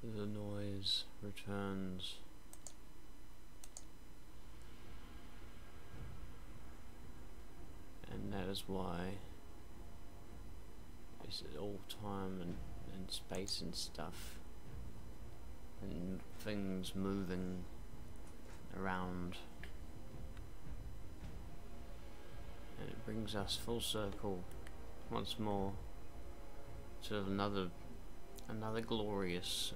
the noise returns. And that is why it's all time and space and stuff and things moving around, and it brings us full circle once more to another glorious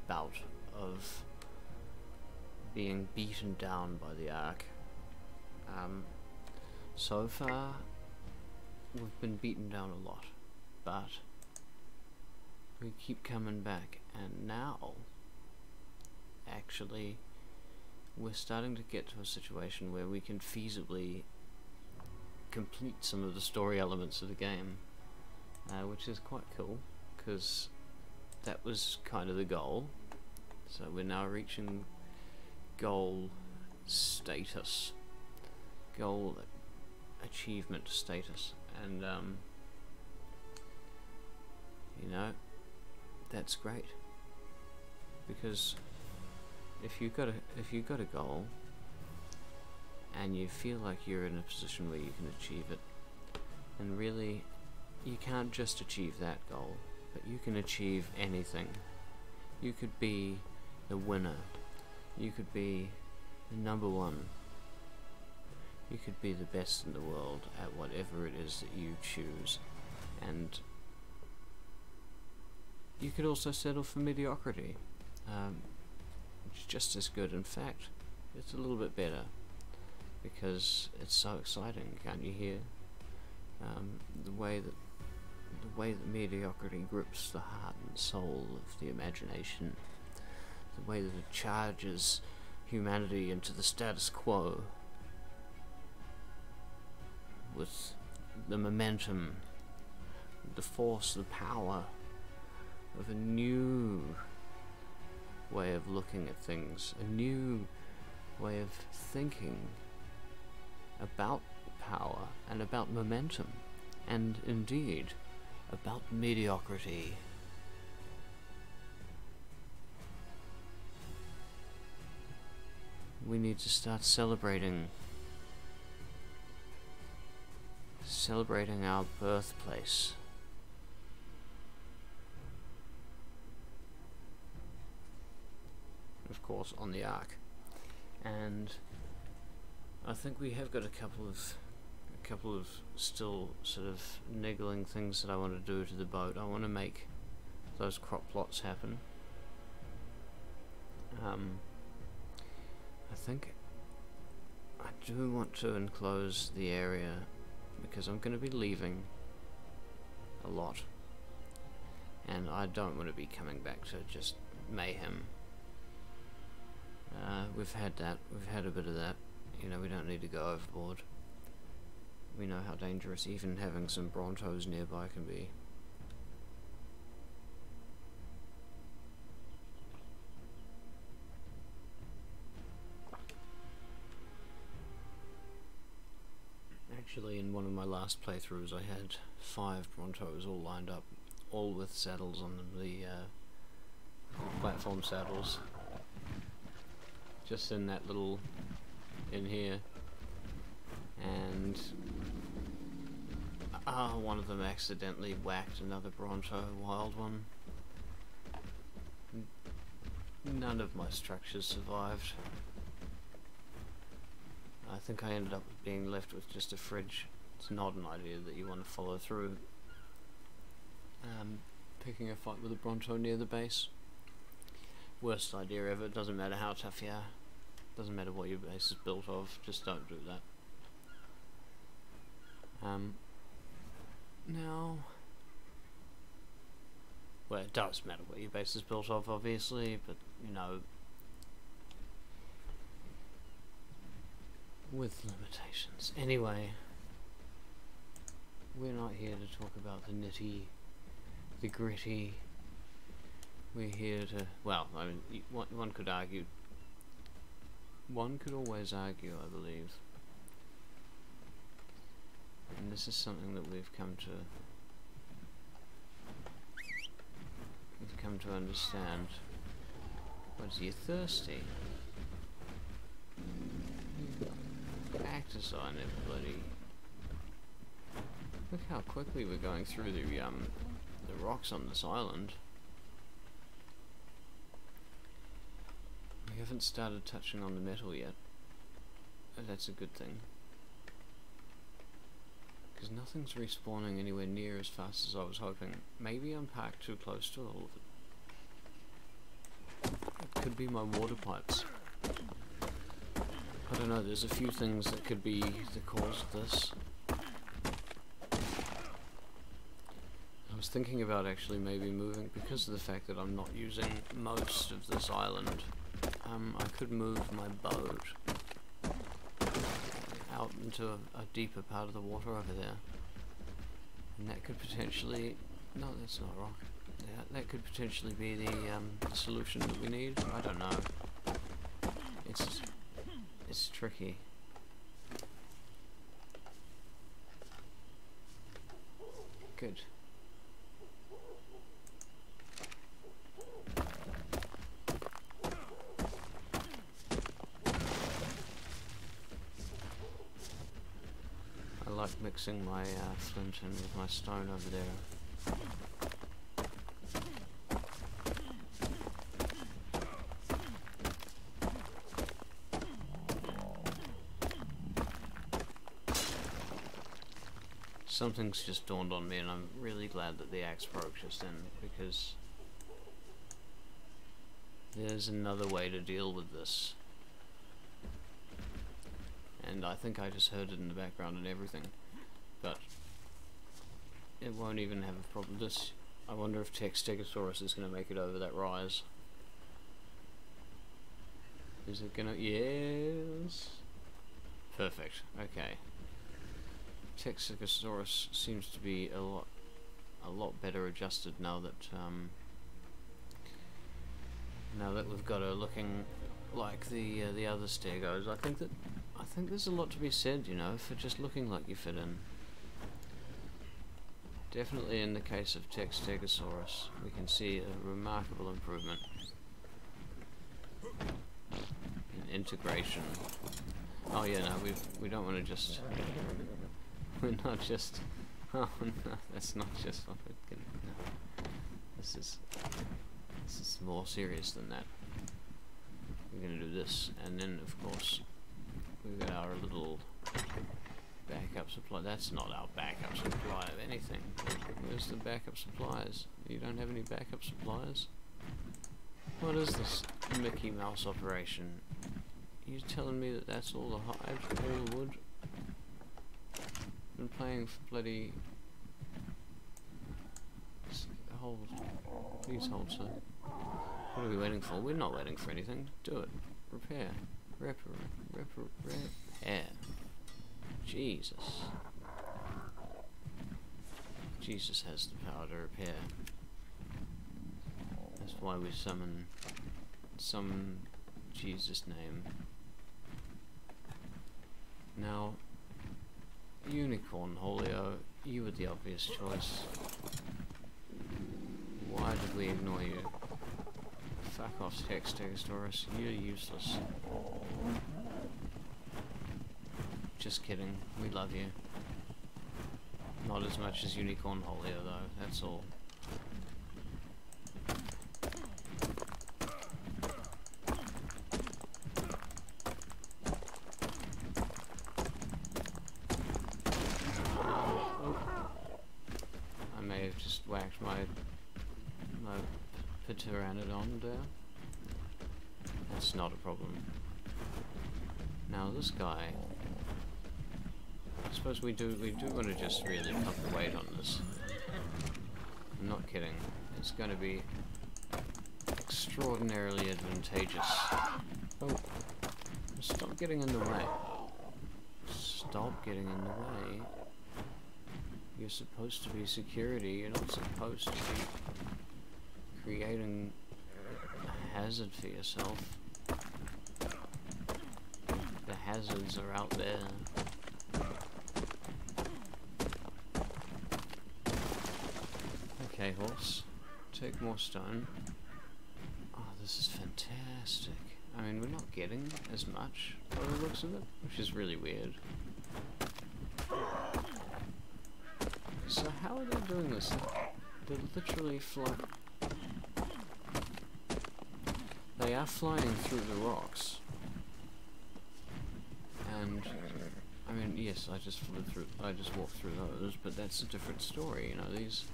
bout of being beaten down by the Ark. So far we've been beaten down a lot, but we keep coming back, and now actually we're starting to get to a situation where we can feasibly complete some of the story elements of the game, which is quite cool, because that was kind of the goal. So we're now reaching goal status, goal achievement status, and you know, that's great, because if you've got a goal and you feel like you're in a position where you can achieve it, and really you can't just achieve that goal, but you can achieve anything. You could be the winner, you could be the #1, you could be the best in the world at whatever it is that you choose, and you could also settle for mediocrity, which is just as good. In fact, it's a little bit better, because it's so exciting. Can't you hear the way that mediocrity grips the heart and soul of the imagination, the way that it charges humanity into the status quo with the momentum, the force, the power of a new way of looking at things, a new way of thinking about power and about momentum, and indeed about mediocrity. We need to start celebrating our birthplace. Of course, on the Ark. And I think we have got a couple of still sort of niggling things that I want to do to the boat. I want to make those crop plots happen. I think I do want to enclose the area, because I'm going to be leaving a lot, and I don't want to be coming back to just mayhem. We've had that, we've had a bit of that, you know, we don't need to go overboard. We know how dangerous even having some Brontos nearby can be. Actually, in one of my last playthroughs I had 5 Brontos all lined up, all with saddles on them, the platform saddles, just in that little, in here, and one of them accidentally whacked another Bronto, wild one. None of my structures survived. I think I ended up being left with just a fridge. It's not an idea that you want to follow through. Picking a fight with a Bronto near the base. Worst idea ever. It doesn't matter how tough you are. Doesn't matter what your base is built of. Just don't do that. Now, well, it does matter what your base is built of, obviously, but you know, with limitations. Anyway, we're not here to talk about the nitty, the gritty. We're here to, well, I mean, one could argue, one could always argue, I believe, and this is something that we've come to understand, What, is you thirsty? Cactus on it, bloody. Look how quickly we're going through the rocks on this island. We haven't started touching on the metal yet. That's a good thing. Because nothing's respawning anywhere near as fast as I was hoping. Maybe I'm parked too close to all of it. It could be my water pipes. I don't know, there's a few things that could be the cause of this. I was thinking about actually maybe moving, because of the fact that I'm not using most of this island. I could move my boat out into a deeper part of the water over there, and that could potentially, no, that's not rock. Yeah, that could potentially be the solution that we need. I don't know. It's tricky. Good. I like mixing my flint in with my stone over there. Something's just dawned on me, and I'm really glad that the axe broke just then, because there's another way to deal with this. And I think I just heard it in the background and everything, but it won't even have a problem. This, I wonder if Stegosaurus is going to make it over that rise. Is it gonna? Yes. Perfect. Okay. Stegosaurus seems to be a lot better adjusted now that we've got her looking like the other Stegos. I think there's a lot to be said, you know, for just looking like you fit in. Definitely in the case of Stegosaurus, we can see a remarkable improvement in integration. Oh yeah, no, we don't want to just. We're not just. Oh no, that's not just what we're getting. No. This is more serious than that. We're gonna do this, and then of course we've got our little backup supply. That's not our backup supply of anything. Where's the backup supplies? You don't have any backup supplies? What is this Mickey Mouse operation? Are you telling me that that's all the hive, all the wood? Been playing for bloody. Hold. Please hold, sir. What are we waiting for? We're not waiting for anything. Do it. Repair. Repair. Jesus. Jesus has the power to repair. That's why we summon Jesus' name. Now, Unicorn Holio, you were the obvious choice. Why did we ignore you? Fuck off, Stegosaurus, you're useless. Just kidding, we love you. Not as much as Unicorn Holio though, that's all. I may have just whacked my pteranodon there. That's not a problem. Now this guy, I suppose we do want to just really cut the weight on this. I'm not kidding. It's going to be extraordinarily advantageous. Oh, stop getting in the way. Stop getting in the way. You're supposed to be security. You're not supposed to be creating a hazard for yourself. The hazards are out there. Okay, horse. Take more stone. Oh, this is fantastic. I mean, we're not getting as much by the looks of it, which is really weird. So how are they doing this? They're literally they are flying through the rocks. And I mean, yes, I just walked through those, but that's a different story, you know. These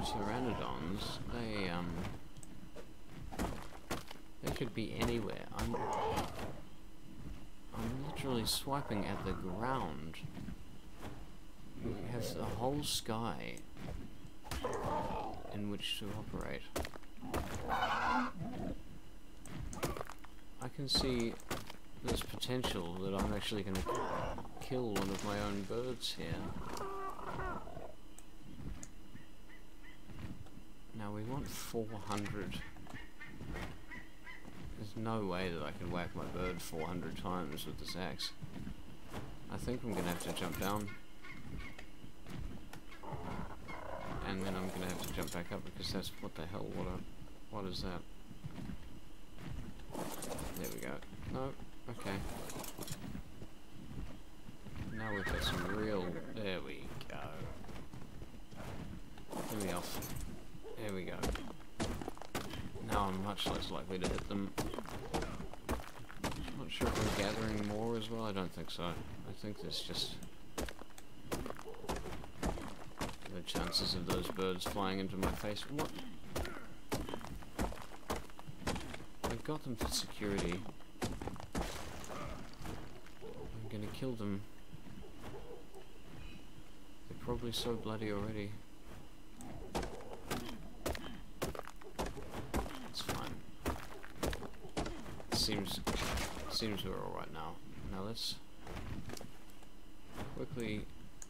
pteranodons, they could be anywhere. I'm literally swiping at the ground. We have the whole sky in which to operate. I can see there's potential that I'm actually going to kill one of my own birds here. Now we want 400. There's no way that I can whack my bird 400 times with this axe. I think I'm going to have to jump down. And then I'm going to have to jump back up because that's, what the hell, what is that? There we go. No, okay. Now we've got some real, there we go. Let me off. There we go. Now I'm much less likely to hit them. Not sure if we're gathering more as well, I don't think so. I think there's just the chances of those birds flying into my face. What? I've got them for security. I'm gonna kill them. They're probably so bloody already. It's fine. Seems we're alright now. Now let's quickly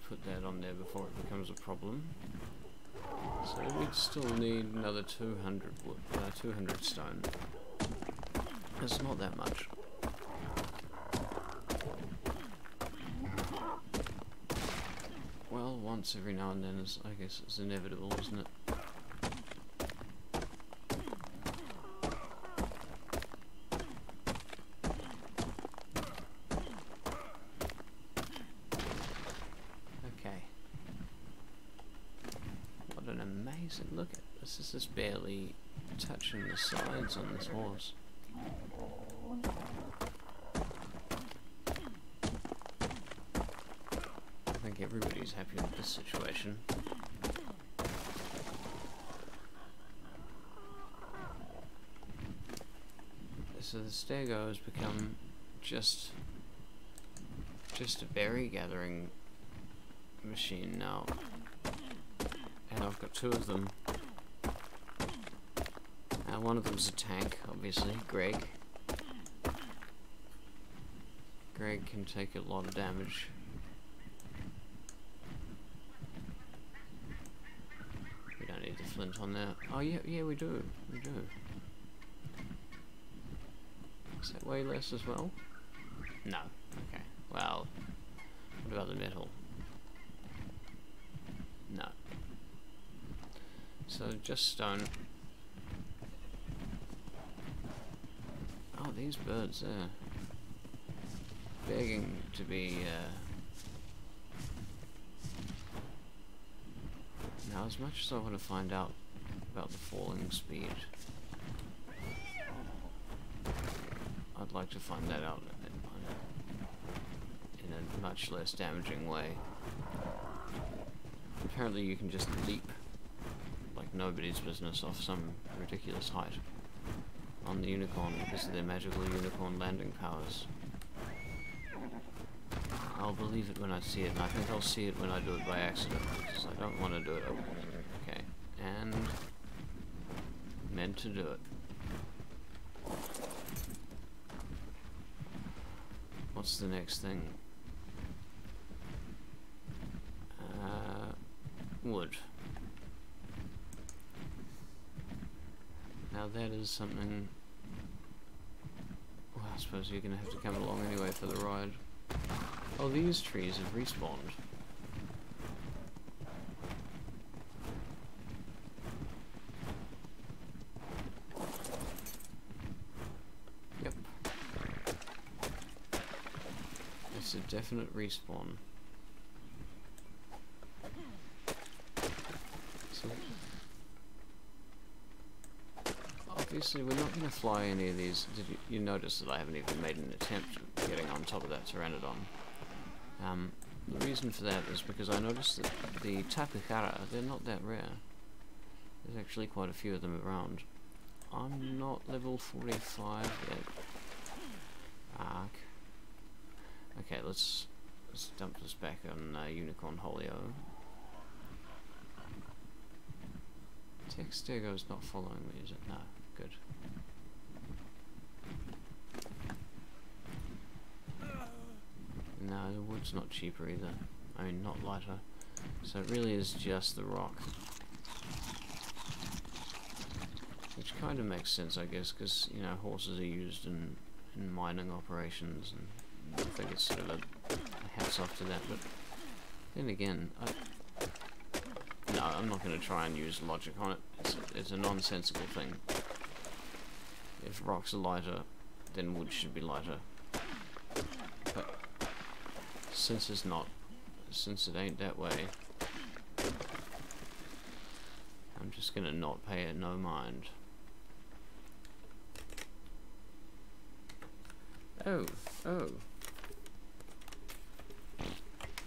put that on there before it becomes a problem. So we'd still need another 200 wood, 200 stone. It's not that much. Well, once every now and then is, I guess, it's inevitable, isn't it? Look at this. This is barely touching the sides on this horse. I think everybody's happy with this situation. So the stego has become just a berry gathering machine now. And I've got two of them. One of them's a tank, obviously, Greg. Greg can take a lot of damage. We don't need the flint on there. Oh yeah, we do. We do. Is that way less as well? No. Okay. Well, what about the metal? No. So just stone. Oh, these birds there. Begging to be, Now, as much as I want to find out about the falling speed, I'd like to find that out in a much less damaging way. Apparently you can just leap like nobody's business off some ridiculous height on the unicorn because of their magical unicorn landing powers. I'll believe it when I see it, and I think I'll see it when I do it by accident, because I don't want to do it. Okay, and meant to do it. What's the next thing? Wood. Now that is something... Well, I suppose you're going to have to come along anyway for the ride. Oh, these trees have respawned. It's a definite respawn. So obviously we're not going to fly any of these. Did you notice that I haven't even made an attempt at getting on top of that pteranodon? The reason for that is because I noticed that the tapihara, they're not that rare. There's actually quite a few of them around. I'm not level 45 yet. Arc. Okay, let's dump this back on Unicorn Holio. Textego's not following me, is it? No, good. No, the wood's not cheaper either. I mean, not lighter. So it really is just the rock. Which kind of makes sense, I guess, because, you know, horses are used in mining operations, and I think it's sort of a hats off to that, but then again, no, I'm not going to try and use logic on it. It's a nonsensical thing. If rocks are lighter, then wood should be lighter. But since it's not, since it ain't that way, I'm just going to not pay it no mind. Oh.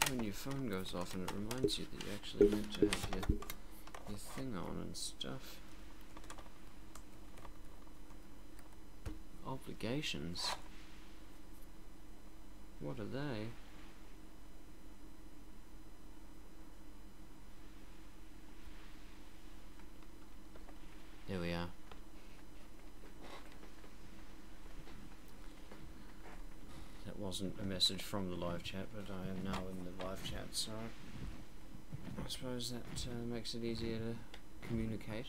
When your phone goes off and it reminds you that you actually meant to have your thing on and stuff. Obligations? What are they? There we are. That wasn't a message from the live chat, but I am now in the live chat, so I suppose that makes it easier to communicate.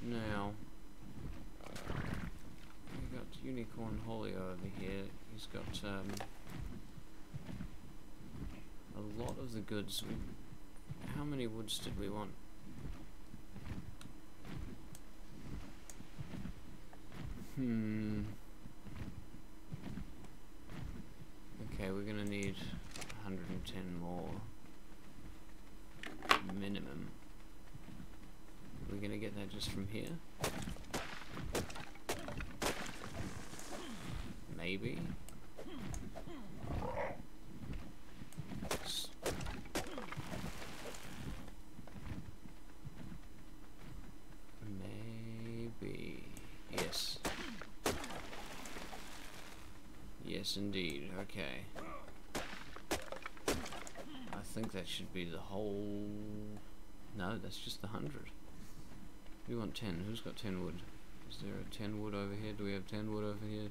Now, we've got Unicorn Holio over here. He's got a lot of the goods. How many woods did we want? Okay, we're gonna need 110 more minimum. We're gonna get that just from here? Maybe? Maybe. Yes. Yes, indeed. Okay. I think that should be the whole... No, that's just the 100. We want 10. Who's got 10 wood? Is there a 10 wood over here? Do we have 10 wood over here?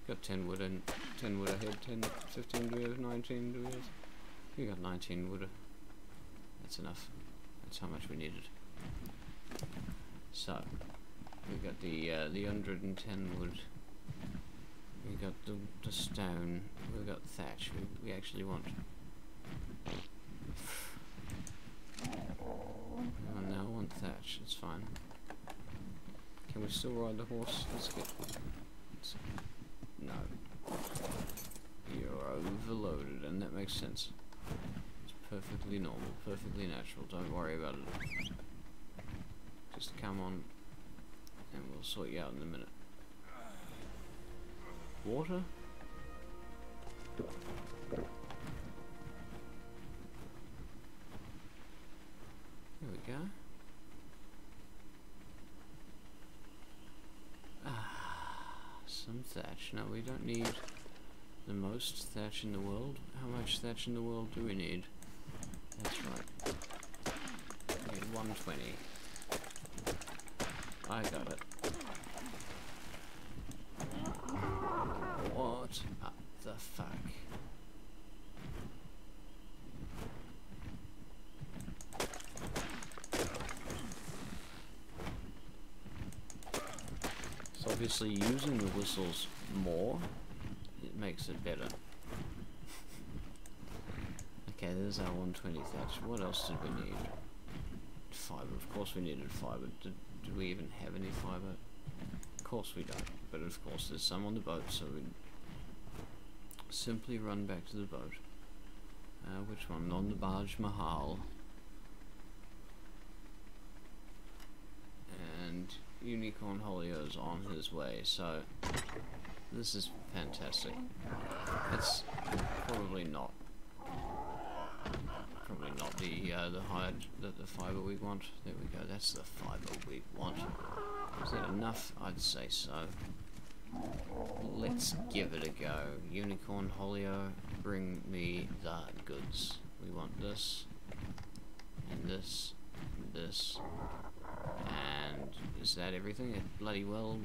Got 10 wood and 10 wood ahead. 10, 15, do we have 19? Do we have... We got 19 wood. That's enough. That's how much we needed. So, we got the 110 wood. We got the stone. We got thatch. We actually want. Oh, now I want thatch. It's fine. Can we still ride the horse? Let's get. No. You're overloaded, and that makes sense. It's perfectly normal, perfectly natural. Don't worry about it. Just come on, and we'll sort you out in a minute. Water? There we go. Some thatch. No, we don't need the most thatch in the world. How much thatch in the world do we need? That's right. We need 120. I got it. What the fuck? So obviously using the whistles more, it makes it better. Okay, there's our 120 thatch. What else did we need? Fibre, of course we needed fibre. Did we even have any fibre? course we don't, but of course there's some on the boat, so we simply run back to the boat. Which one? On the barge Mahal. And Unicorn Holio's on his way, so this is fantastic. It's probably not the hide, the fiber we want. There we go, that's the fiber we want. Is that enough? I'd say so. Let's give it a go. Unicorn Holio, bring me the goods. We want this, and this, and this, and is that everything? It bloody well,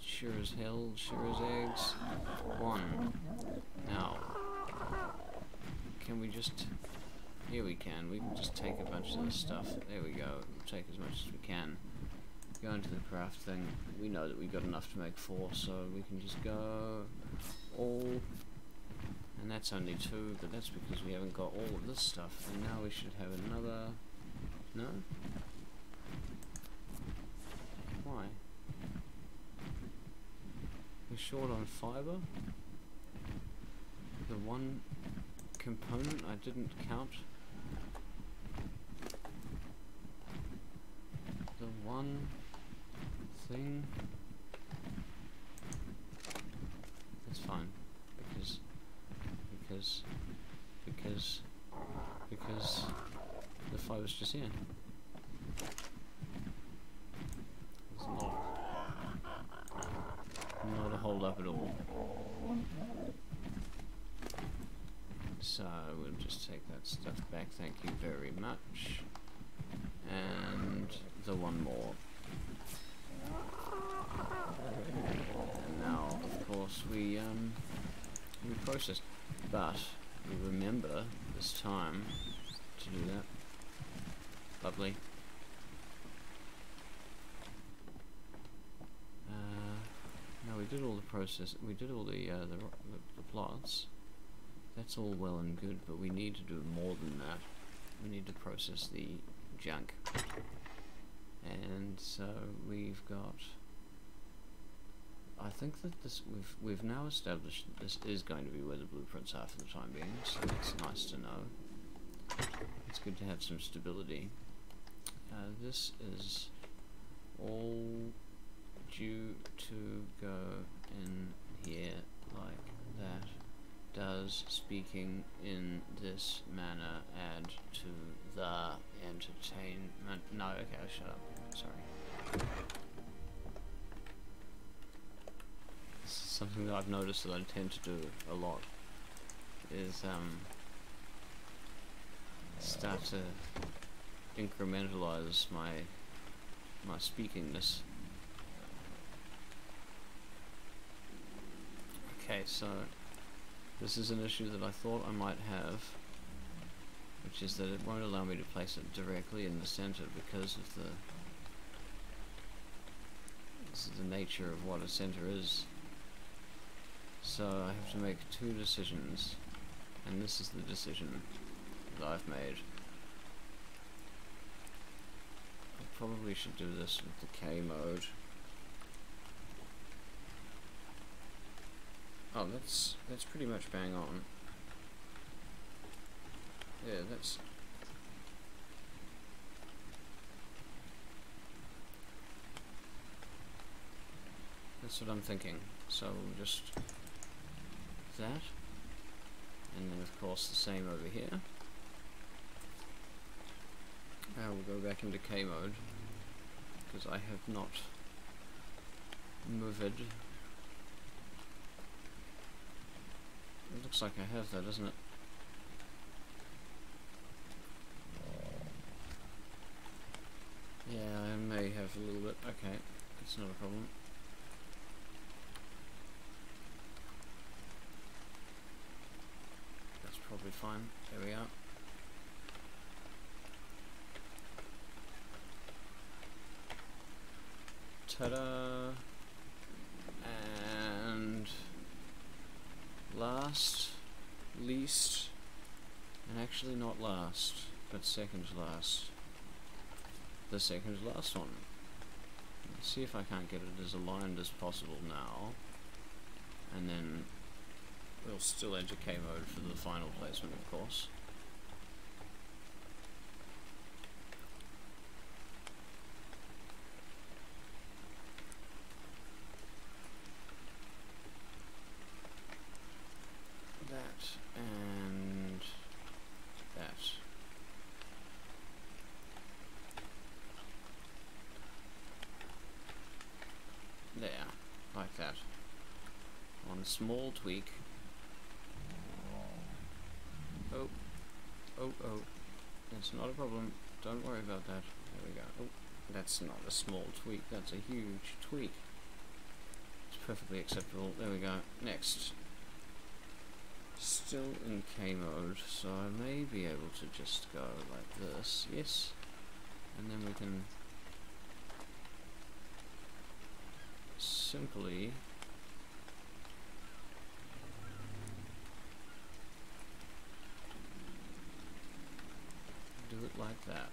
sure as hell, sure as eggs. One. Now, can we just... Here we can just take a bunch of this stuff. There we go. We'll take as much as we can. Go into the craft thing. We know that we've got enough to make 4, so we can just go all. And that's only 2, but that's because we haven't got all of this stuff. And now we should have another. No? Why? We're short on fiber. The one component I didn't count. The one thing. That's fine, because the fiber's just here. It's not a hold up at all. So we'll just take that stuff back, thank you very much. And the one more. And now, of course, we process, but we remember this time to do that. Lovely. Now we did all the process. We did all the plots. That's all well and good, but we need to do more than that. We need to process the junk. And so we've got... I think that we've now established that this is going to be where the blueprints are for the time being, so that's nice to know. It's good to have some stability. This is all due to go in here like that. Does speaking in this manner add to the entertainment? No, okay, I'll shut up. Sorry. This is something that I've noticed that I tend to do a lot, is start to incrementalize my speakingness. Okay, so this is an issue that I thought I might have, which is that it won't allow me to place it directly in the center because of the nature of what a center is. So I have to make 2 decisions, and this is the decision that I've made. I probably should do this with the K mode. Oh, that's pretty much bang on. Yeah, that's... That's what I'm thinking. So we'll just... that. And then of course the same over here. Now we'll go back into K mode, because I have not moved. It looks like I have though, doesn't it? Yeah, I may have a little bit. Okay, it's not a problem. That's probably fine. There we are. Ta-da! And last, least, and actually not last, but second to last. The second to last one. see if I can't get it as aligned as possible now, and then we'll still enter K mode for the final placement, of course. That and that. There, like that. One small tweak. Oh, oh, oh. That's not a problem. Don't worry about that. There we go. Oh, that's not a small tweak. That's a huge tweak. It's perfectly acceptable. There we go. Next. Still in K mode, so I may be able to just go like this. Yes. And then we can simply do it like that.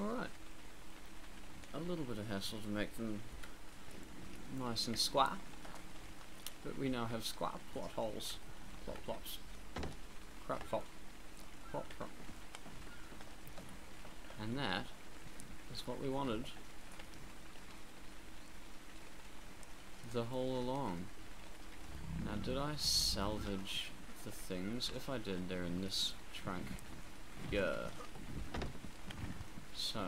Alright. A little bit of hassle to make them nice and square. But we now have square plot holes. Plot plops. Crap plop. Plop plop. And that is what we wanted the whole along. Now, did I salvage the things? If I did, they're in this trunk. Yeah. So,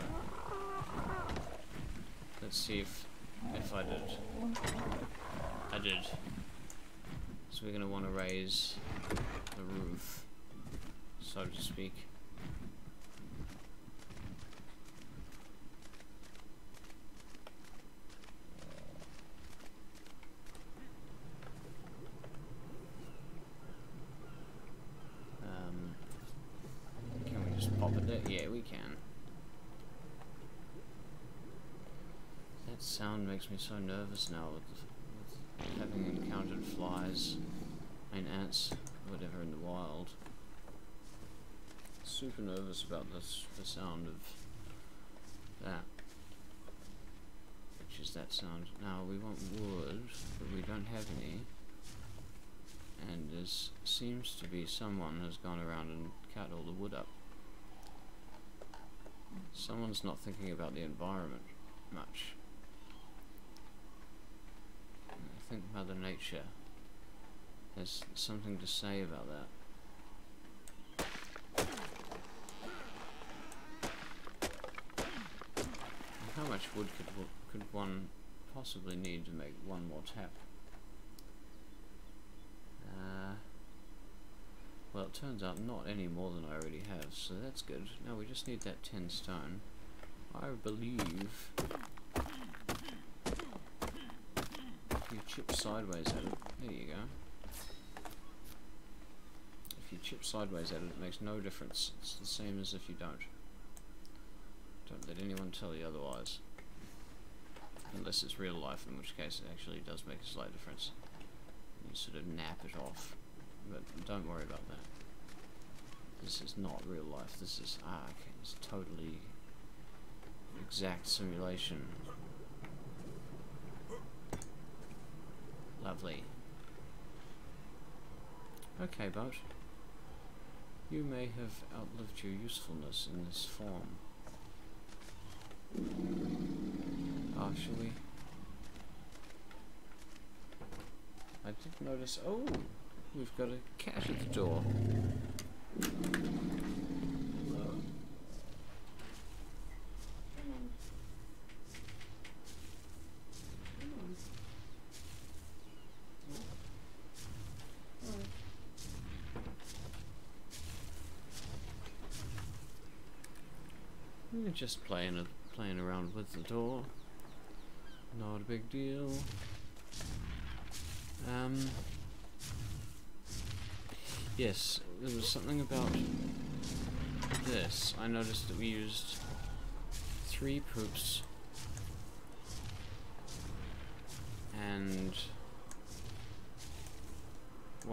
let's see if I did. I did. So we're going to want to raise the roof, so to speak. Can we just pop it there? Yeah, we can. That sound makes me so nervous now with having encountered flies and ants, whatever, in the wild. Super nervous about the sound of that. Which is that sound. Now we want wood, but we don't have any. And there seems to be someone has gone around and cut all the wood up. Someone's not thinking about the environment much. I think Mother Nature has something to say about that. And how much wood could one possibly need to make one more tap? Well, it turns out not any more than I already have, so that's good. Now we just need that 10 stone. I believe if you chip sideways at it, there you go. If you chip sideways at it, it makes no difference. It's the same as if you don't. Don't let anyone tell you otherwise. Unless it's real life, in which case it actually does make a slight difference. You sort of nap it off. But don't worry about that. This is not real life. This is okay, it's totally exact simulation. Lovely. Okay, boat. You may have outlived your usefulness in this form. Ah, shall we? I did notice. Oh! We've got a cat at the door. Hello. We're just playing around with the door. Not a big deal. Yes, there was something about this. I noticed that we used 3 poops and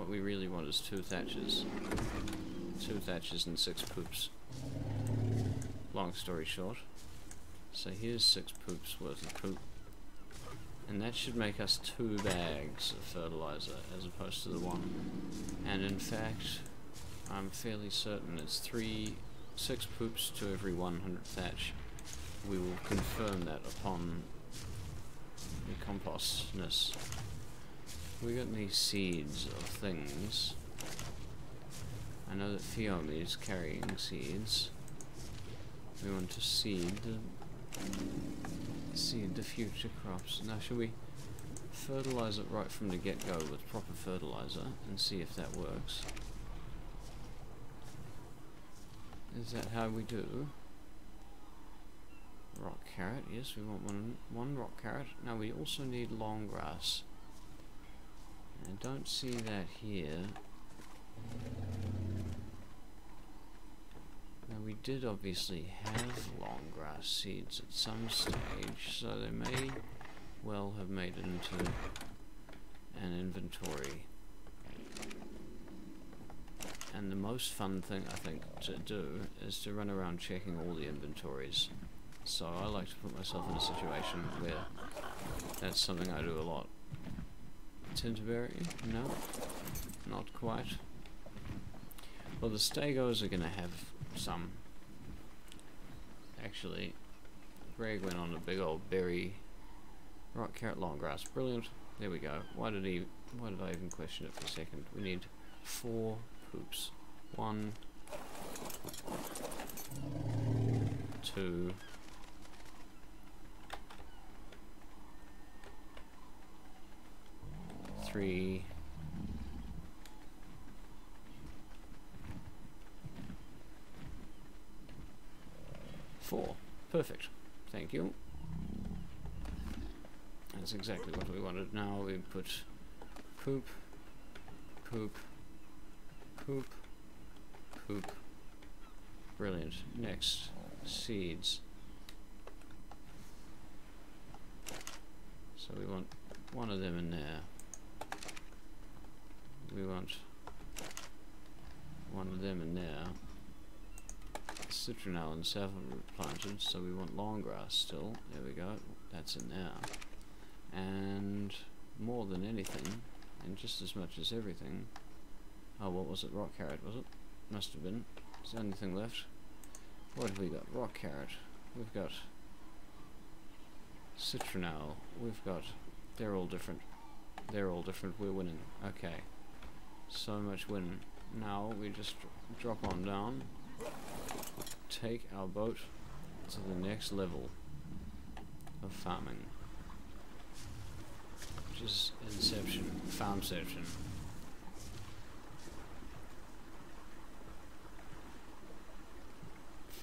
what we really want is 2 thatches. 2 thatches and 6 poops. Long story short. So here's 6 poops worth of poop. And that should make us 2 bags of fertilizer as opposed to the 1. And in fact, I'm fairly certain it's 6 poops to every 100 thatch. We will confirm that upon the compostness. We got any seeds of things. I know that Fiomi is carrying seeds. We want to seed the future crops. Now, should we fertilize it right from the get-go with proper fertilizer and see if that works? Is that how we do? Rock carrot, yes, we want one rock carrot. Now we also need long grass. I don't see that here. Now we did obviously have long grass seeds at some stage, so they may well have made it into an inventory. And the most fun thing I think to do is to run around checking all the inventories. So I like to put myself in a situation where that's something I do a lot. Tinterberry? No, not quite. Well, the Stegos are going to have some. Actually, Greg went on a big old berry. Rock carrot long grass. Brilliant. There we go. Why did I even question it for a second? We need 4 poops. 1, 2, 3, 4. Perfect. Thank you. That's exactly what we wanted. Now we put poop, poop, poop, poop. Brilliant. Next, seeds. So we want one of them in there. We want one of them in there. Citronelle and saffron planted, so we want long grass still. There we go. That's in there. And more than anything, and just as much as everything. Oh, what was it? Rock carrot, was it? Must have been. Is there anything left? What have we got? Rock carrot. We've got citronelle. We've got. They're all different. They're all different. We're winning. Okay. So much winning. Now we just drop on down. Take our boat to the next level of farming, which is Inception, Farmception.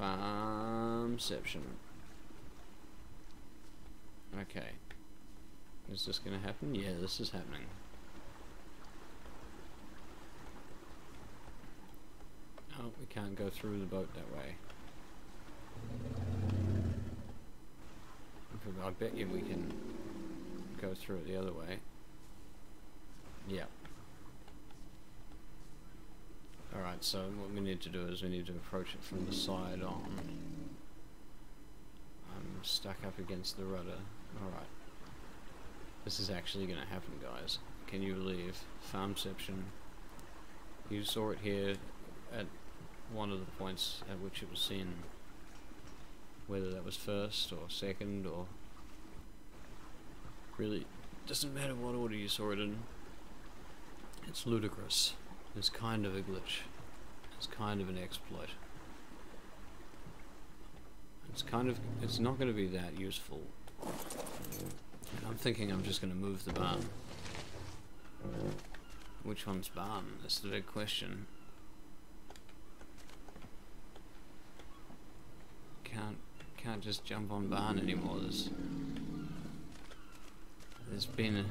Farmception. Okay. Is this gonna happen? Yeah, this is happening. Oh, we can't go through the boat that way. I bet you we can go through it the other way. Yeah. Alright, so what we need to do is we need to approach it from the side on. I'm stuck up against the rudder. Alright. This is actually going to happen, guys. Can you believe? Farmception. You saw it here at one of the points at which it was seen. Whether that was first or second or... Really, doesn't matter what order you saw it in. It's ludicrous. It's kind of a glitch. It's kind of an exploit. It's not going to be that useful. I'm thinking I'm just going to move the barn. Which one's barn? That's the big question. Can't just jump on barn anymore. There's been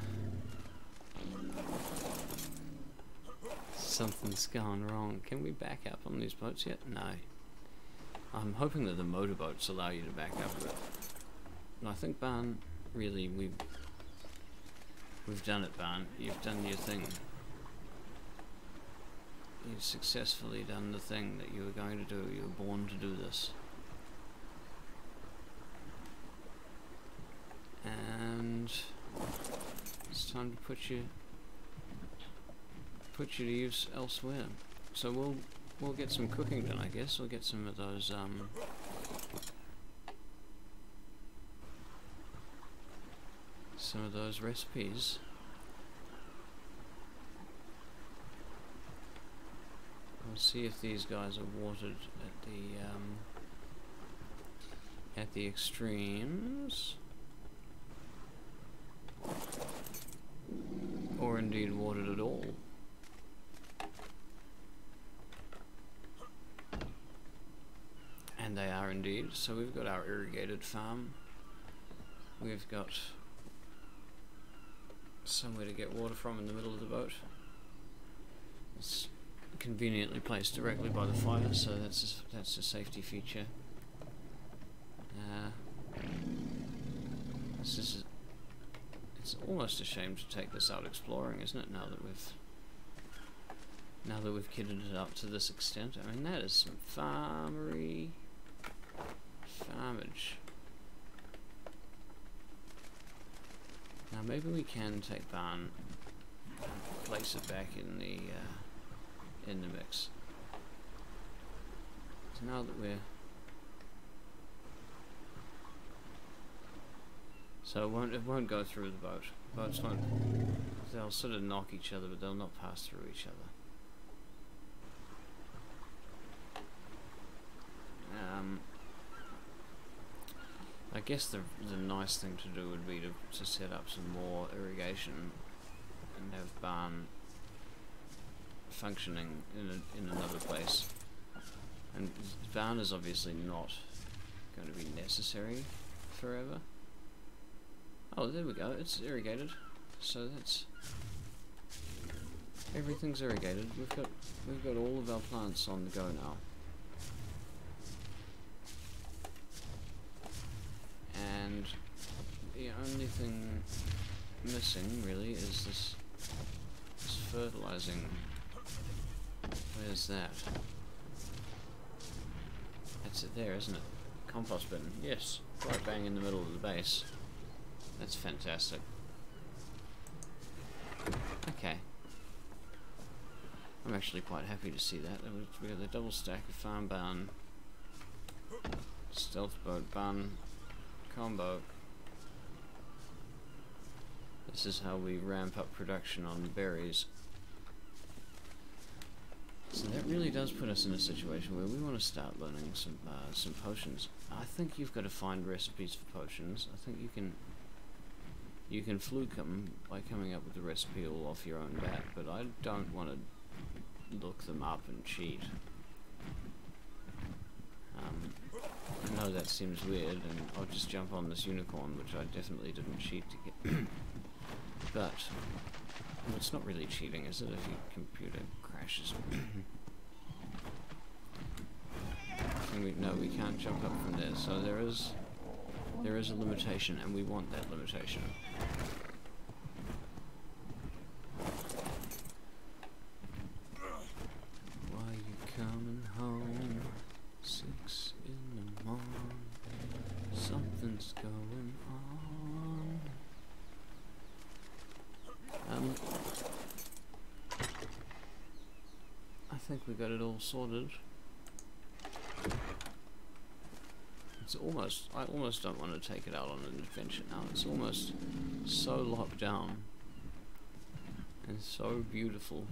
something's gone wrong. Can we back up on these boats yet? No. I'm hoping that the motorboats allow you to back up a bit. And I think barn, really, we've done it, barn. You've done your thing. You've successfully done the thing that you were going to do. You were born to do this. And it's time to put you to use elsewhere. So we'll get some cooking done, I guess. We'll get some of those recipes. We'll see if these guys are watered at the extremes, or indeed watered at all. And they are indeed. So we've got our irrigated farm. We've got somewhere to get water from in the middle of the boat. It's conveniently placed directly by the fire, so that's a safety feature. It's almost a shame to take this out exploring, isn't it? Now that we've kitted it up to this extent. I mean, that is some farmage. Now maybe we can take barn and place it back in the mix. So now that it won't go through the boat. Boats won't. They'll sort of knock each other, but they'll not pass through each other. I guess the nice thing to do would be to set up some more irrigation and have barn functioning in another place. And barn is obviously not going to be necessary forever. Oh, there we go. It's irrigated, so that's everything's irrigated. We've got all of our plants on the go now. And the only thing missing really is this fertilizing. Where's that? That's it there, isn't it? Compost bin. Yes, right bang in the middle of the base. That's fantastic. Okay. I'm actually quite happy to see that. We got the double stack of farm barn, stealth boat barn combo. This is how we ramp up production on berries. So that really does put us in a situation where we want to start learning some potions. I think you've got to find recipes for potions. I think you can fluke them by coming up with the recipe all off your own bat, but I don't want to look them up and cheat. I know that seems weird, and I'll just jump on this unicorn, which I definitely didn't cheat to get. But well, it's not really cheating, is it, if your computer crashes? No, we can't jump up from there, so there is a limitation, and we want that limitation. Why you coming home? 6 in the morning. Something's going on. I think we got it all sorted. I almost don't want to take it out on an adventure now. It's almost so locked down and so beautiful,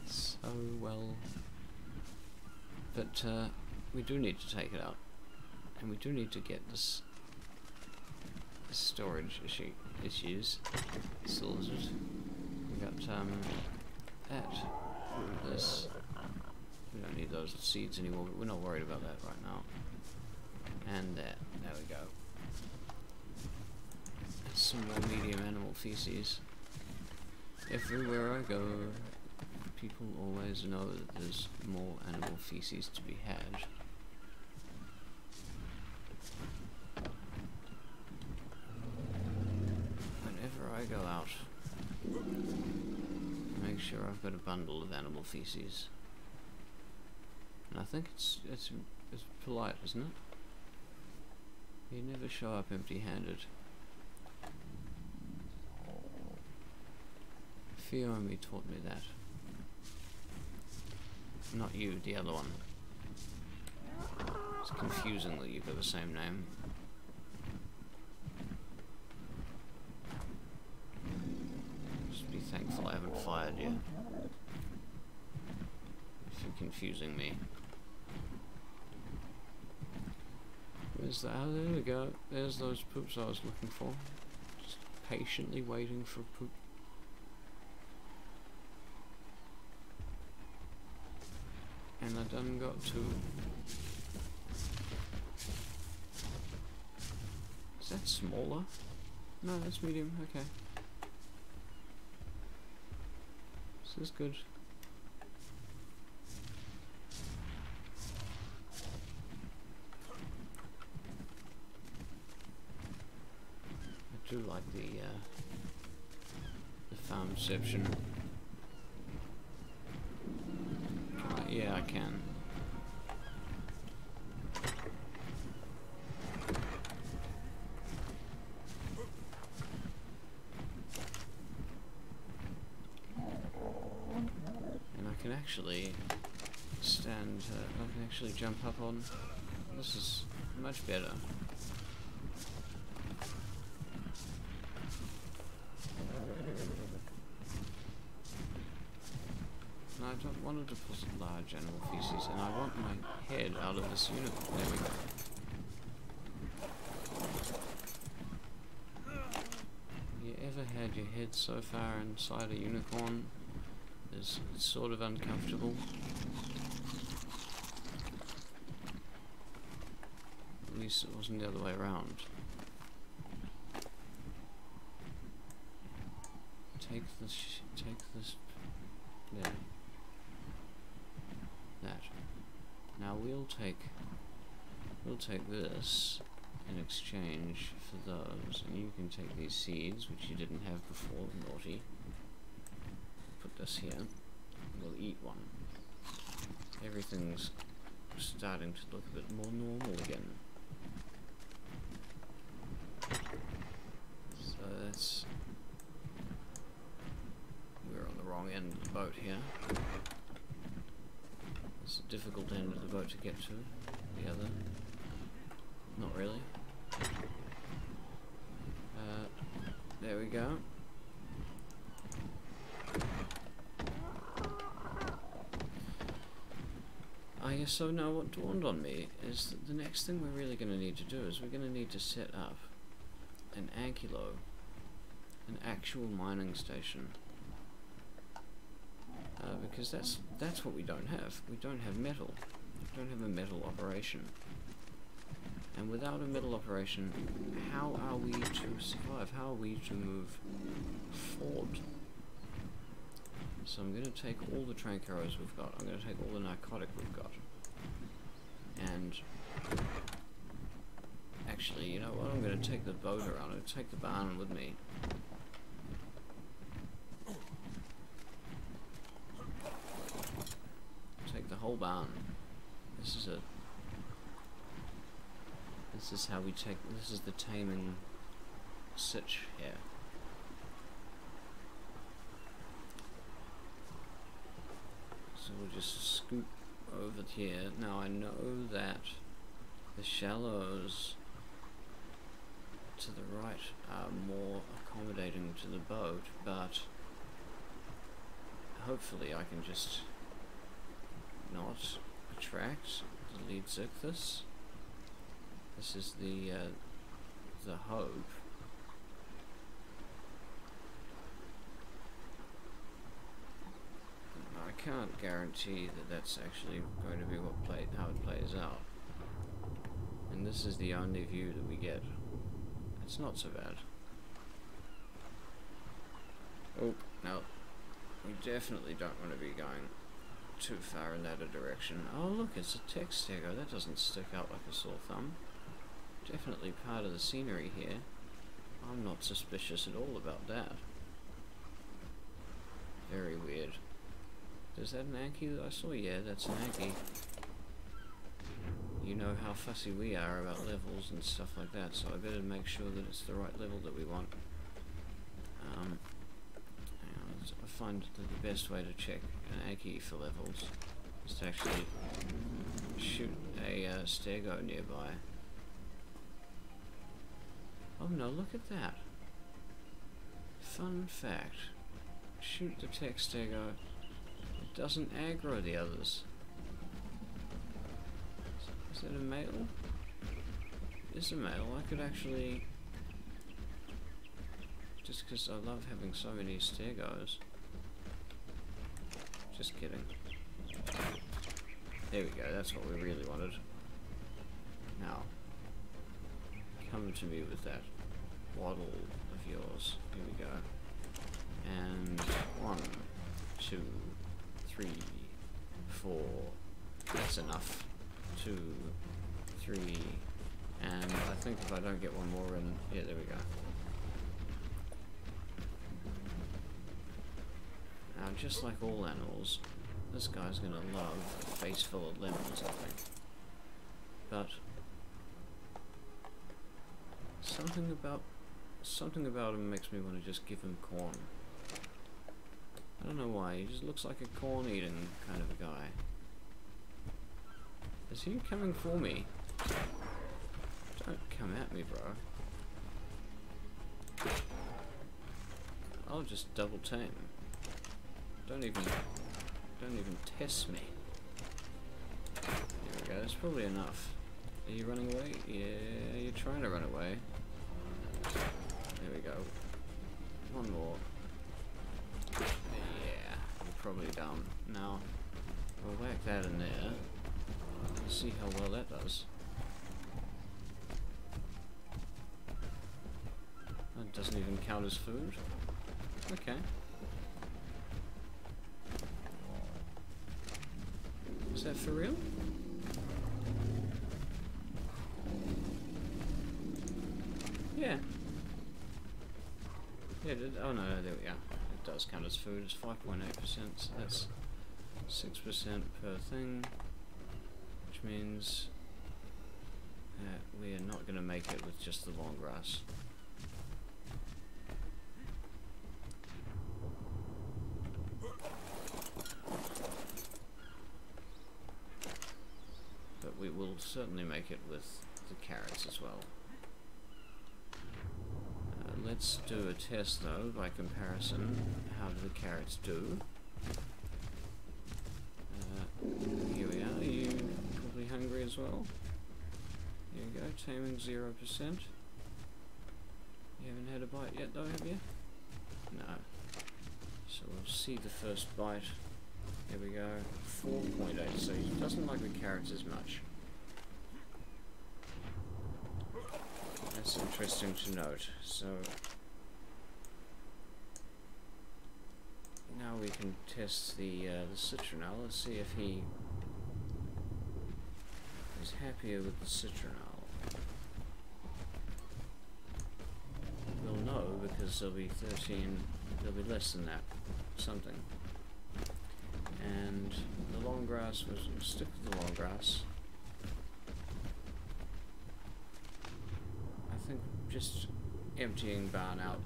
so well. But we do need to take it out, and we do need to get this storage issues sorted. We got that, this. We don't need those seeds anymore, but we're not worried about that right now. And that. There we go. Some more medium animal feces. Everywhere I go, people always know that there's more animal feces to be had. Whenever I go out. sure I've got a bundle of animal feces. And I think it's polite, isn't it? You never show up empty-handed. Fiomi taught me that. Not you, the other one. It's confusing that you've got the same name. Just be thankful I haven't fired you. If you're confusing me. Where's that? Oh, there we go. There's those poops I was looking for. Just patiently waiting for poop. And I done got two. Is that smaller? No, that's medium. Okay. This is good. I do like the farmception. Yeah, I can. And I can actually stand, I can actually jump up on. This is much better. I don't want to deposit large animal feces, and I want my head out of this unicorn. There we go. You ever had your head so far inside a unicorn? It's sort of uncomfortable. At least it wasn't the other way around. Take this. There. That. Now we'll take this in exchange for those, and you can take these seeds, which you didn't have before, naughty. Put this here. We'll eat one. Everything's starting to look a bit more normal again. So that's... we're on the wrong end of the boat here. It's a difficult end of the boat to get to. The other. Not really. There we go. Yes, so now what dawned on me is that the next thing we're really going to need to do is we're going to need to set up an ankylo, an actual mining station. Because that's what we don't have. We don't have metal. We don't have a metal operation. And without a metal operation, how are we to survive? How are we to move forward? So I'm going to take all the trank arrows we've got. I'm going to take all the narcotic we've got. And actually, you know what? I'm going to take the boat around. I'm going to take the barn with me. Take the whole barn. This is how we take. This is the taming sitch here. So we'll just scoop over here. Now I know that the shallows to the right are more accommodating to the boat, but hopefully I can just not attract the lead zichthus. This is the hope. I can't guarantee that that's actually going to be how it plays out. And this is the only view that we get. It's not so bad. Oh, no. We definitely don't want to be going too far in that direction. Oh look, it's a text stego. That doesn't stick out like a sore thumb. Definitely part of the scenery here. I'm not suspicious at all about that. Very weird. Is that an Anki that I saw? Yeah, that's an Anki. You know how fussy we are about levels and stuff like that, so I better make sure that it's the right level that we want. I find that the best way to check an Anki for levels is to actually shoot a stego nearby. Oh no, look at that. Fun fact. Shoot the tech stego. It doesn't aggro the others. Is that a male? It's a male. I could actually... Just because I love having so many stegos. Just kidding. There we go, that's what we really wanted. Now, come to me with that waddle of yours. Here we go. And 1, 2, 3, 4. That's enough. 2, 3, and I think if I don't get one more in, yeah, there we go. Now, just like all animals, this guy's gonna love a face full of lemons, I think. But something about him makes me want to just give him corn. I don't know why. He just looks like a corn-eating kind of a guy. Is he coming for me? Don't come at me, bro. I'll just double team. Don't even test me. There we go, that's probably enough. Are you running away? Yeah, you're trying to run away. There we go. One more. Yeah, you're probably done. Now, we'll whack that in there. Let's see how well that does. That doesn't even count as food. Okay. Is that for real? Yeah. Yeah, oh no, there we go. It does count as food. It's 5.8%, so that's 6% per thing. Which means that we are not going to make it with just the long grass. But we will certainly make it with the carrots as well. Let's do a test though, by comparison. How do the carrots do? Here we are. Are you probably hungry as well? Here we go, taming 0%. You haven't had a bite yet though, have you? No. So we'll see the first bite. Here we go, 4.8, so he doesn't like the carrots as much. That's interesting to note. So now we can test the citronelle. Let's see if he is happier with the citronelle. We'll know because there'll be 13. There'll be less than that. Something. And the long grass was stick with the long grass. I think just emptying barn out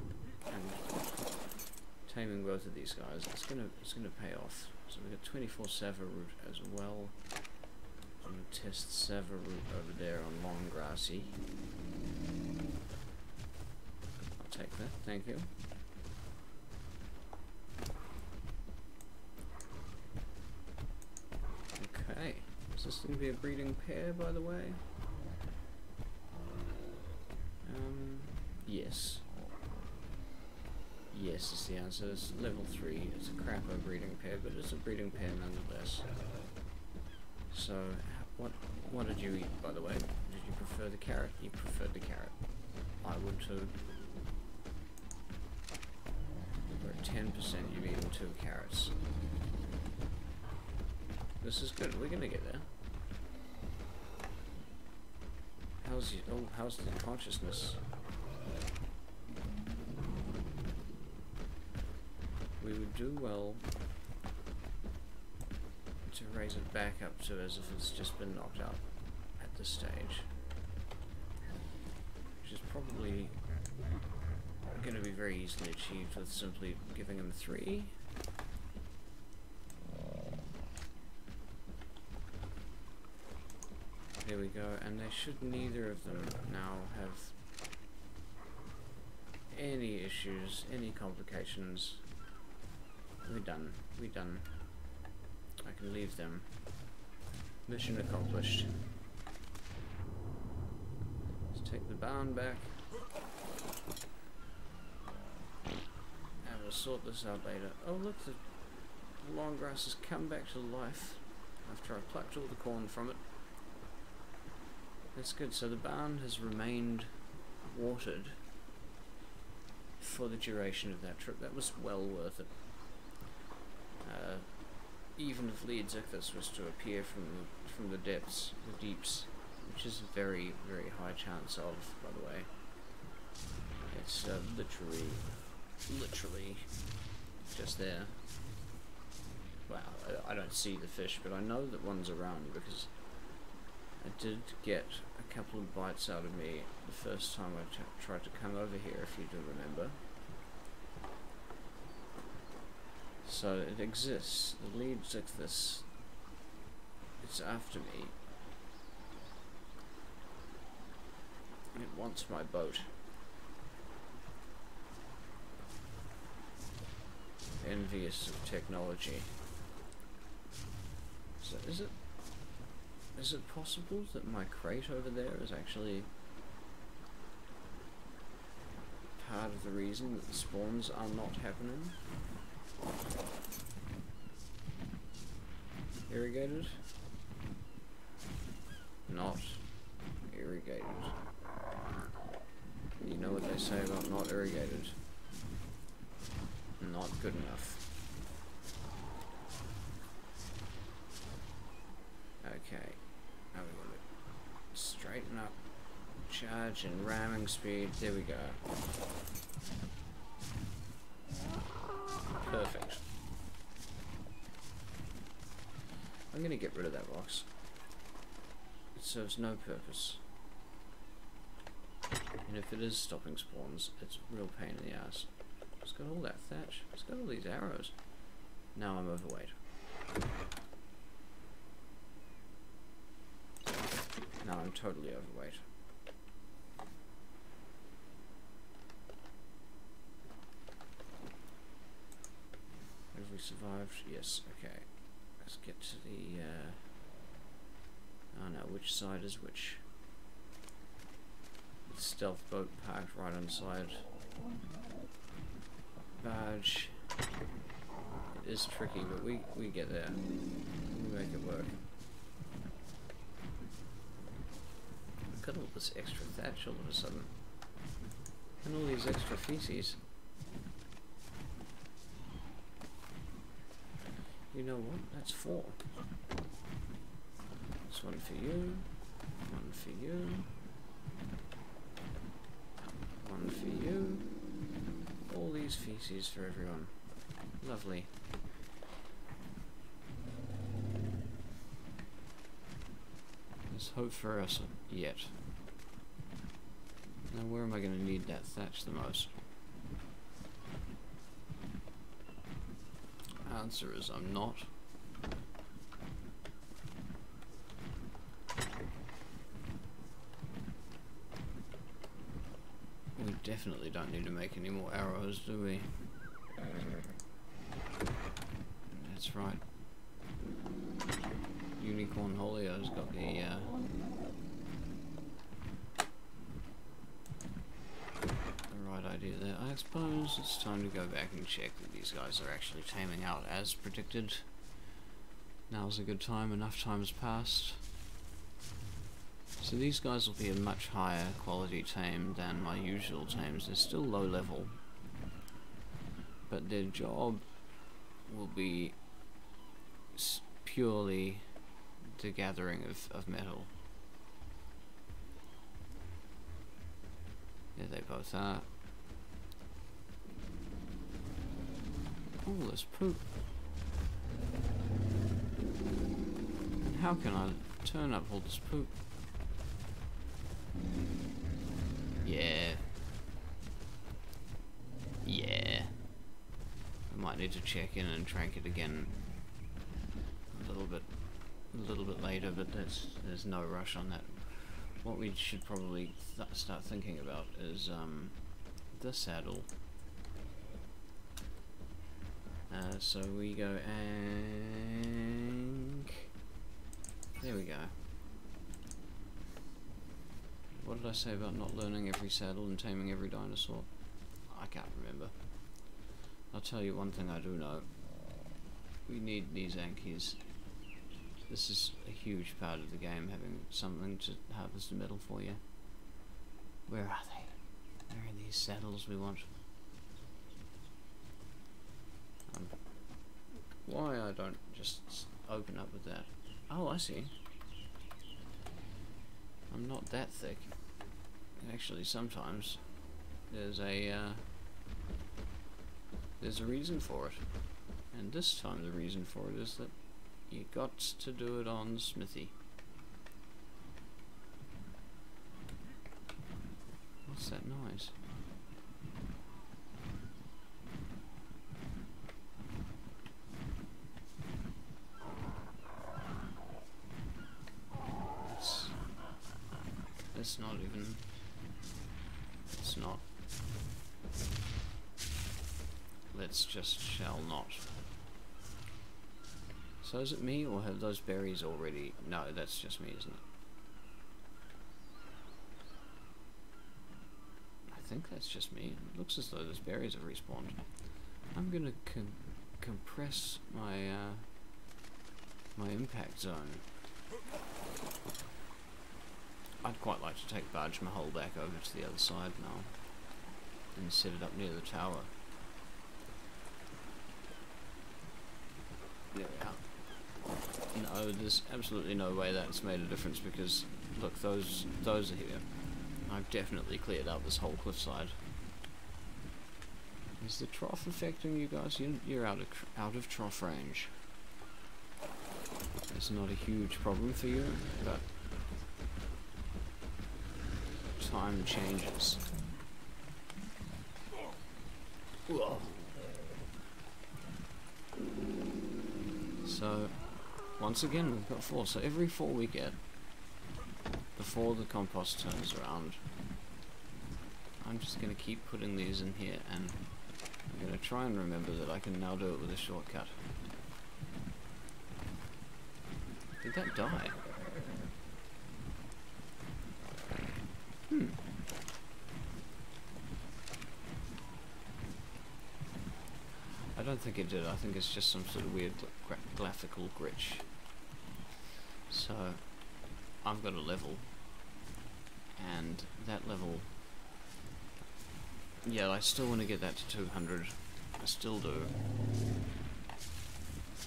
and taming both of these guys, it's gonna pay off. So we've got 24 Sava root as well. I'm gonna test Sava root over there on long grassy. I'll take that, thank you. Okay, is this going to be a breeding pair, by the way? Yes. Yes is the answer. It's level 3. It's a crapper breeding pair, but it's a breeding pair nonetheless. So, what did you eat, by the way? Did you prefer the carrot? You preferred the carrot. I would too. We're at 10%, you've eaten 2 carrots. This is good, we're gonna get there. How's the consciousness? we would do well to raise it back up to as if it's just been knocked out at this stage. Which is probably going to be very easily achieved with simply giving him 3. There we go, and they should neither of them now have any issues, any complications. We're done. We're done. I can leave them. Mission accomplished. Let's take the barn back. And we'll sort this out later. Oh look, the long grass has come back to life after I plucked all the corn from it. That's good. So the barn has remained watered for the duration of that trip. That was well worth it. Even if Leeds Ichthus was to appear from the depths, the deeps, which is a very, very high chance of, by the way. It's literally just there. Wow, I don't see the fish, but I know that one's around because I did get a couple of bites out of me the first time I tried to come over here, if you do remember. So it exists. The Leeds Ichthus. It's after me. It wants my boat. Envious of technology. So is it possible that my crate over there is actually part of the reason that the spawns are not happening? Irrigated? Not irrigated. You know what they say about not irrigated? Not good enough. Okay. Now we want to straighten up, charge and ramming speed. There we go. Perfect. I'm going to get rid of that box. It serves no purpose. And if it is stopping spawns, it's a real pain in the ass. It's got all that thatch. It's got all these arrows. Now I'm overweight. Now I'm totally overweight. Have we survived? Yes, okay. Let's get to the, oh no, which side is which? The stealth boat parked right on side. Barge. It is tricky, but we get there. We make it work. We've got all this extra thatch all of a sudden. And all these extra feces. You know what? That's 4. This one for you. One for you. One for you. All these feces for everyone. Lovely. There's hope for us yet. Now where am I going to need that thatch the most? Answer is I'm not. We definitely don't need to make any more arrows, do we? That's right. Unicorn Holio's got the right idea there. I suppose it's time to go back and check that these guys are actually taming out as predicted. Now's a good time, enough time has passed. So these guys will be a much higher quality tame than my usual tames. They're still low level, but their job will be purely the gathering of metal. There they both are. all this poop. And how can I turn up all this poop? Yeah. Yeah. I might need to check in and track it again a little bit later, but there's no rush on that. What we should probably start thinking about is the saddle. So we go and there we go. What did I say about not learning every saddle and taming every dinosaur? I can't remember. I'll tell you one thing I do know. We need these Ankies. This is a huge part of the game, having something to harvest the metal for you. Where are they? Where are these saddles we want? Why I don't just open up with that? Oh, I see. I'm not that thick. Actually, sometimes there's a reason for it, and this time the reason for it is that you got to do it on Smithy. What's that noise? It's not even. It's not. Let's just shall not. So is it me, or have those berries already? No, that's just me, isn't it? I think that's just me. It looks as though those berries have respawned. I'm gonna compress my my impact zone. I'd quite like to take Barge Mahal back over to the other side now and set it up near the tower. There we are. No, there's absolutely no way that's made a difference because, look, those are here. I've definitely cleared out this whole cliffside. Is the trough affecting you guys? You're out of trough range. It's not a huge problem for you, but time changes. Whoa. So, once again, we've got 4. So every 4 we get, before the compost turns around, I'm just going to keep putting these in here, and I'm going to try and remember that I can now do it with a shortcut. Did that die? I don't think it did. I think it's just some sort of weird graphical glitch. So I've got a level, and that level, yeah, I still want to get that to 200. I still do.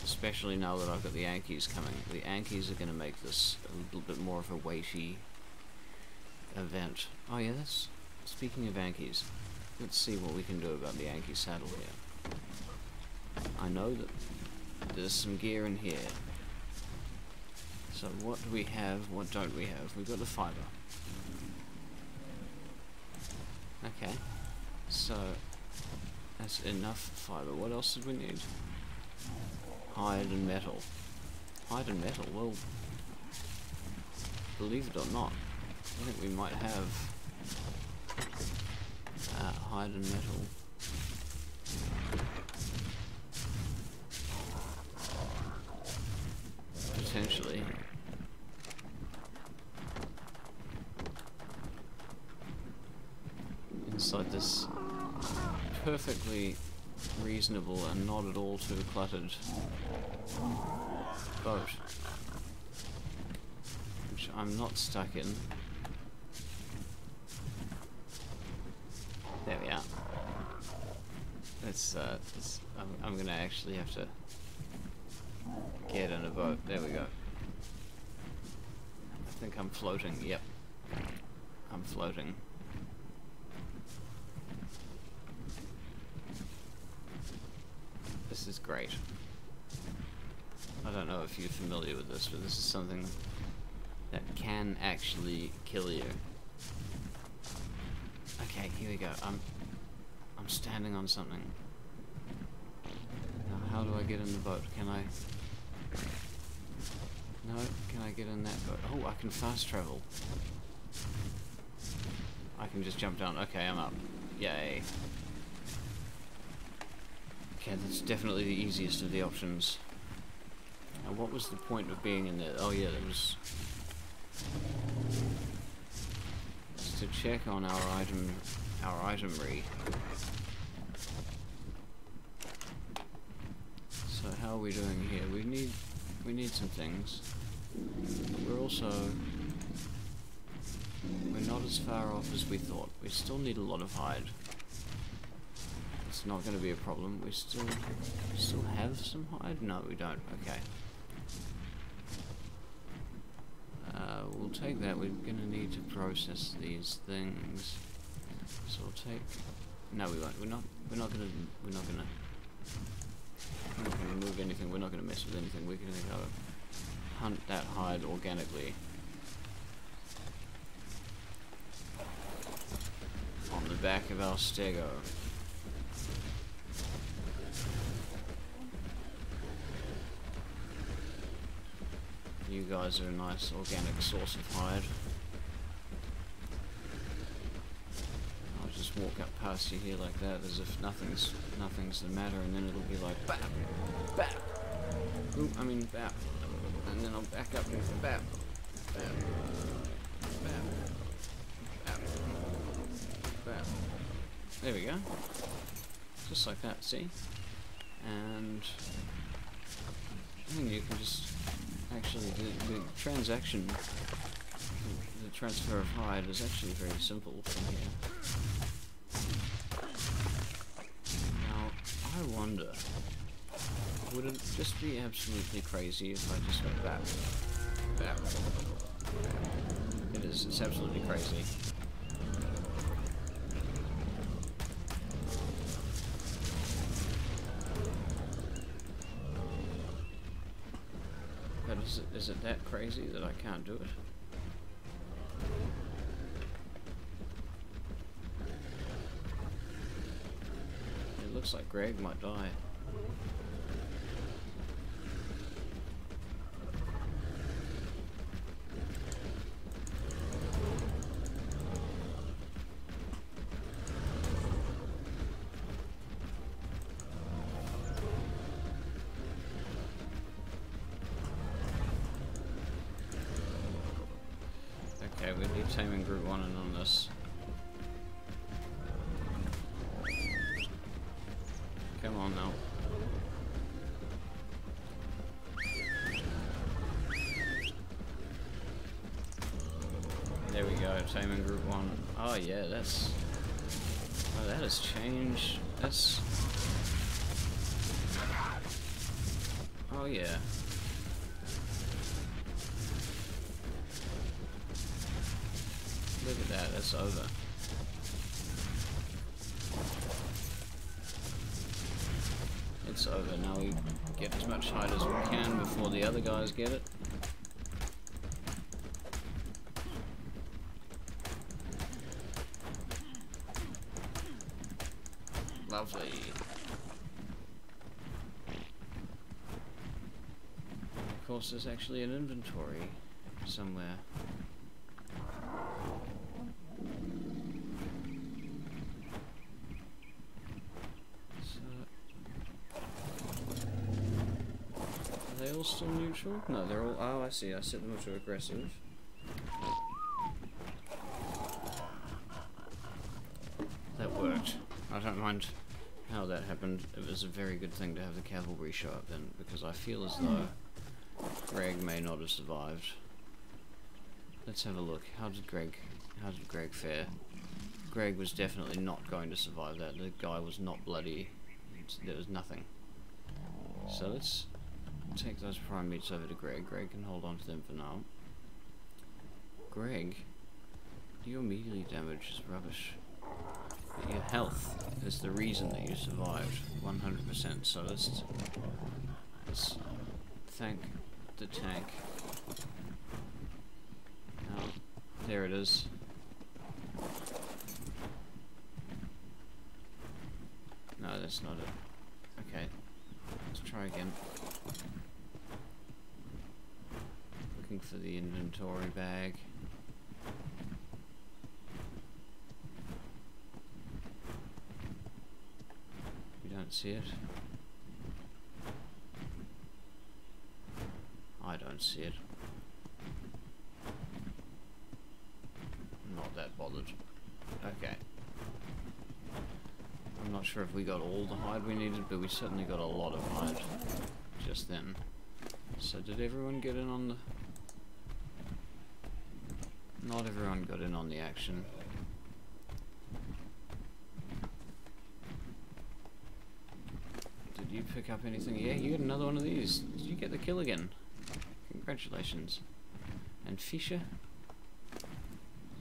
Especially now that I've got the Ankies coming. The Ankies are going to make this a little bit more of a weighty event. Oh yeah, that's... Speaking of Ankies, let's see what we can do about the Anki saddle here. I know that there's some gear in here. So what do we have, what don't we have? We've got the fiber. Okay, so that's enough fiber. What else did we need? Hide and metal. Hide and metal, well, believe it or not, I think we might have hide and metal. Potentially. Inside this perfectly reasonable and not at all too cluttered boat, which I'm not stuck in. There we are. I'm gonna actually have to get in a boat. There we go. I think I'm floating. Yep. I'm floating. This is great. I don't know if you're familiar with this, but this is something that can actually kill you. Okay, here we go. I'm standing on something. Now, how do I get in the boat? Can I? No, can I get in that boat? Oh, I can fast travel. I can just jump down. Okay, I'm up. Yay. Okay, that's definitely the easiest of the options. Now, what was the point of being in there? Oh yeah, there was... It's to check on our itemery. So how are we doing here? We need some things. We're also... We're not as far off as we thought. We still need a lot of hide. It's not going to be a problem. We still have some hide? No, we don't. Okay. We'll take that. We're going to need to process these things. So we'll take... No, we won't. We're not going to move anything. We're not going to mess with anything. We're going to go hunt that hide organically. On the back of our stego. You guys are a nice organic source of hide. I'll just walk up past you here like that, as if nothing's the matter, and then it'll be like bap, bap. Ooh, I mean bap, and then I'll back up and bap, bap, bap, bap, bap. There we go. Just like that. See? And I think you can just actually the transaction, the transfer of hide is actually very simple from here. Now, I wonder, would it just be absolutely crazy if I just went bap, bap, bap? It is, it's absolutely crazy. But is it that crazy that I can't do it? It looks like Greg might die. Okay, we need taming group 1 in on this. Come on now. There we go, taming group 1. Oh yeah, that's... Oh, that has changed. That's... Oh yeah. Look at that, that's over. It's over. Now we get as much hide as we can before the other guys get it. Lovely. Of course, there's actually an inventory somewhere. Are they all still neutral? No, they're all... Oh, I see. I set them to aggressive. That worked. I don't mind how that happened. It was a very good thing to have the cavalry show up then, because I feel as though Greg may not have survived. Let's have a look. How did Greg fare? Greg was definitely not going to survive that. The guy was not bloody. There was nothing. So let's take those prime meats over to Greg. Greg can hold on to them for now. Greg, your melee damage is rubbish, but your health is the reason that you survived, 100%. So let's thank the tank. Oh, there it is. No, that's not it. Okay, let's try again. Looking for the inventory bag. You don't see it? I don't see it. I'm not that bothered. Okay. I'm not sure if we got all the hide we needed, but we certainly got a lot of hide just then. So did everyone get in on the... Not everyone got in on the action. Did you pick up anything? Yeah, you got another one of these. Did you get the kill again? Congratulations. And Fisher?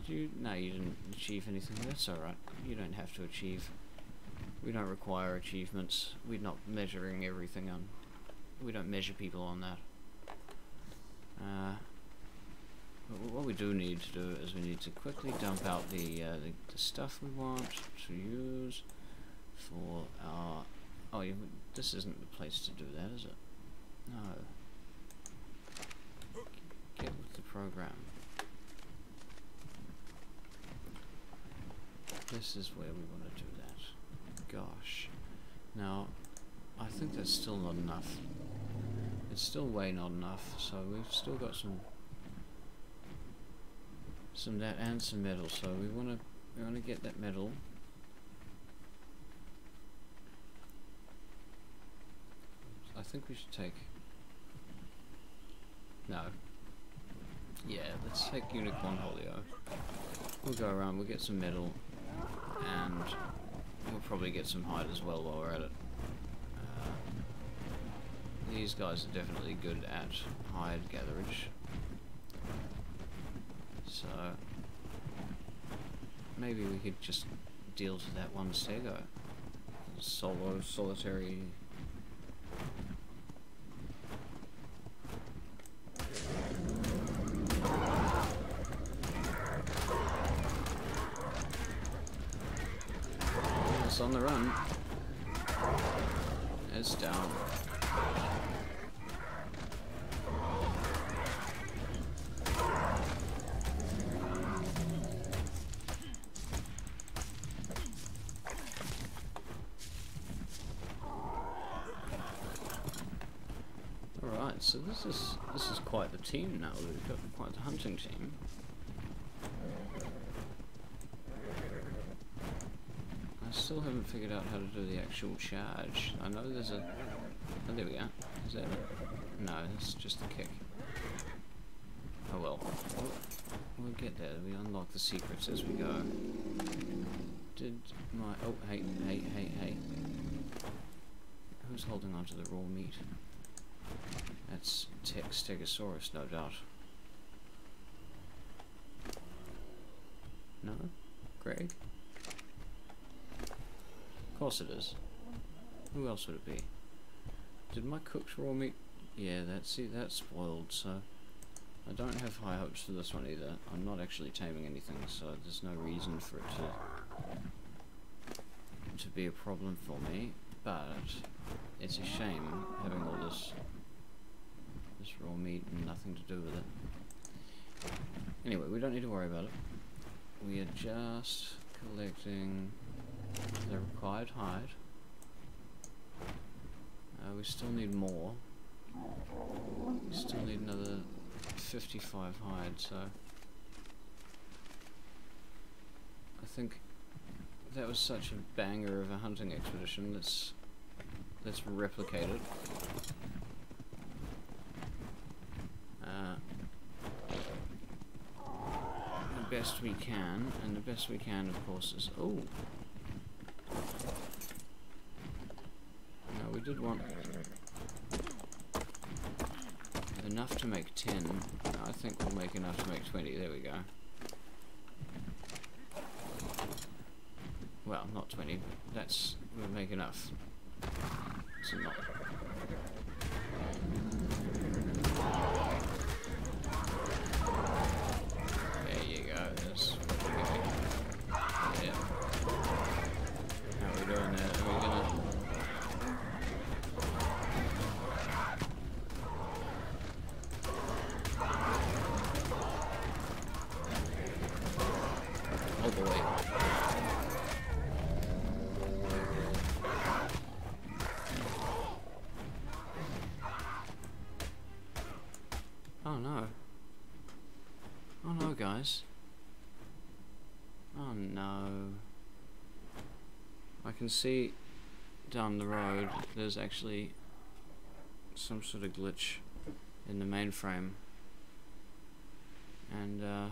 Did you... No, you didn't achieve anything. That's alright. You don't have to achieve. We don't require achievements. We're not measuring everything on... We don't measure people on that. But what we do need to do is we need to quickly dump out the stuff we want to use for our... Oh, yeah, this isn't the place to do that, is it? No. Get with the program. This is where we want to do that. Gosh. Now, I think that's still not enough. It's still way not enough, so we've still got some that and some metal, so we want to get that metal. I think we should take... No. Yeah, let's take Unicorn Holio. We'll go around, we'll get some metal, and we'll probably get some hide as well while we're at it. These guys are definitely good at hide gatherage. So maybe we could just deal to that one stego. Solitary. It's on the run. It's down. So this is quite the team now. We've got quite the hunting team. I still haven't figured out how to do the actual charge. I know there's a... Oh, there we go. Is that it? No, that's just the kick. Oh well. We'll get there. We unlock the secrets as we go. Did my... Oh, hey. Who's holding on to the raw meat? That's Stegosaurus, no doubt. No? Greg? Of course it is. Who else would it be? Did my cooked raw meat... Yeah, that's spoiled, so... I don't have high hopes for this one either. I'm not actually taming anything, so there's no reason for it to be a problem for me, but it's a shame having all this raw meat and nothing to do with it. Anyway, we don't need to worry about it. We are just collecting the required hide. We still need more. We still need another 55 hide, so I think that was such a banger of a hunting expedition. Let's replicate it. The best we can, and the best we can, of course, is... Oh! No, we did want enough to make 10. I think we'll make enough to make 20. There we go. Well, not 20. That's we'll make enough. So not. There you go. That's okay. Yeah. How are we doing there? Are we gonna? All the way. Oh no. Oh no, guys. Oh no. I can see down the road there's actually some sort of glitch in the mainframe. And